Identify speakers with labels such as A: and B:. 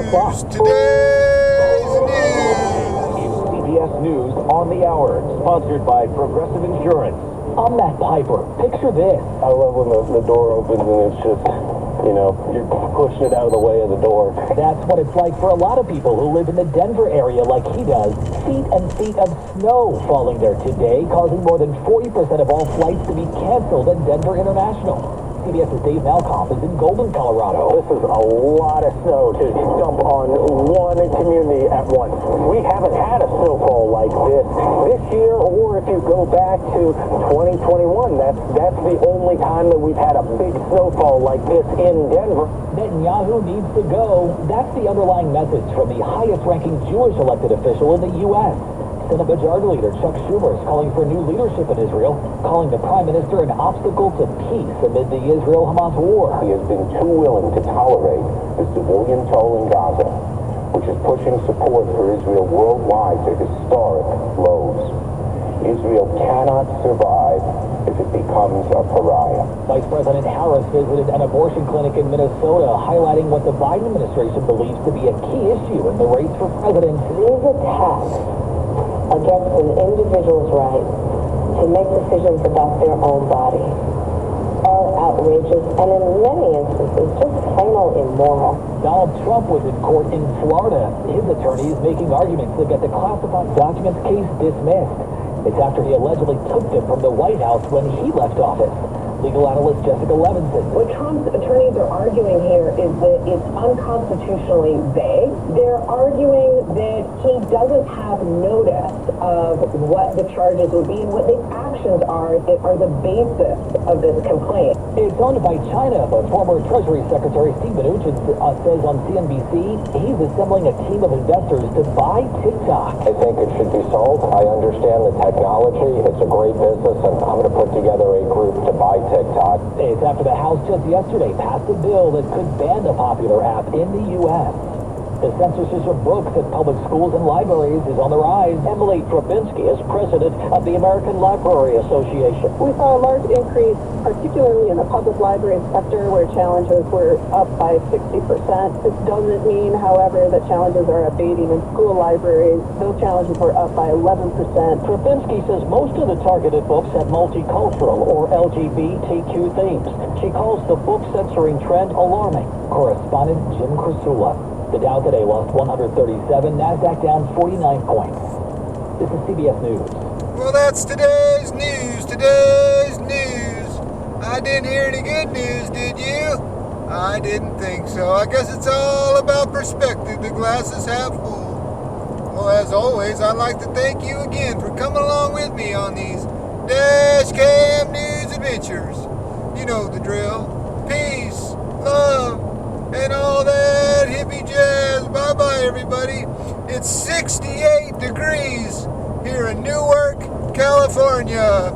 A: o'clock.
B: Today's news.
A: It's CBS News on the Hour, sponsored by Progressive Insurance. I'm Matt Piper. Picture this.
C: I love when the door opens and it's just, you're pushing it out of the way of the door.
A: That's what it's like for a lot of people who live in the Denver area like he does. Feet and feet of snow falling there today, causing more than 40% of all flights to be canceled at Denver International. CBS's Dave Malkoff is in Golden, Colorado.
C: This is a lot of snow to dump on one community at once. We haven't had a snowfall like this year, or if you go back to 2021, that's the only time that we've had a big snowfall like this in Denver.
A: Netanyahu needs to go. That's the underlying message from the highest-ranking Jewish elected official in the U.S. Senate Majority Leader Chuck Schumer is calling for new leadership in Israel, calling the Prime Minister an obstacle to peace amid the Israel-Hamas war.
C: He has been too willing to tolerate the civilian toll in Gaza, which is pushing support for Israel worldwide to historic lows. Israel cannot survive if it becomes a pariah.
A: Vice President Harris visited an abortion clinic in Minnesota, highlighting what the Biden administration believes to be a key issue in the race for president.
D: These attacks against an individual's right to make decisions about their own body are outrageous and in many instances just plain old immoral.
A: Donald Trump was in court in Florida. His attorney is making arguments to get the classified documents case dismissed. It's after he allegedly took them from the White House when he left office. Legal analyst Jessica Levinson.
E: What Trump's attorneys are arguing here is that it's unconstitutionally vague. They're arguing that he doesn't have notice of what the charges would be and what the actions are that are the basis of this complaint.
A: It's owned by China, but former Treasury Secretary Steve Mnuchin says on CNBC he's assembling a team of investors to buy TikTok.
C: I think it should be sold. I understand the technology. It's a great business, and I'm going to put together a group to buy TikTok.
A: It's after the House just yesterday passed a bill that could ban the popular app in the U.S. The censorship of books at public schools and libraries is on the rise. Emily Trubinski is president of the American Library Association.
F: We saw a large increase, particularly in the public library sector, where challenges were up by 60%. This doesn't mean, however, that challenges are abating in school libraries. Those challenges were up by 11%.
A: Trubinski says most of the targeted books have multicultural or LGBTQ themes. She calls the book censoring trend alarming. Correspondent Jim Krasula. The Dow today lost 137, NASDAQ down 49 points. This is CBS News.
B: Well, that's today's news. Today's news. I didn't hear any good news, did you? I didn't think so. I guess it's all about perspective. The glass is half full. Well, as always, I'd like to thank you again for coming along with me on these Dash Cam News adventures. You know the drill. Peace, love, and all that hippie jazz. Bye-bye, everybody. It's 68 degrees here in Newark, California.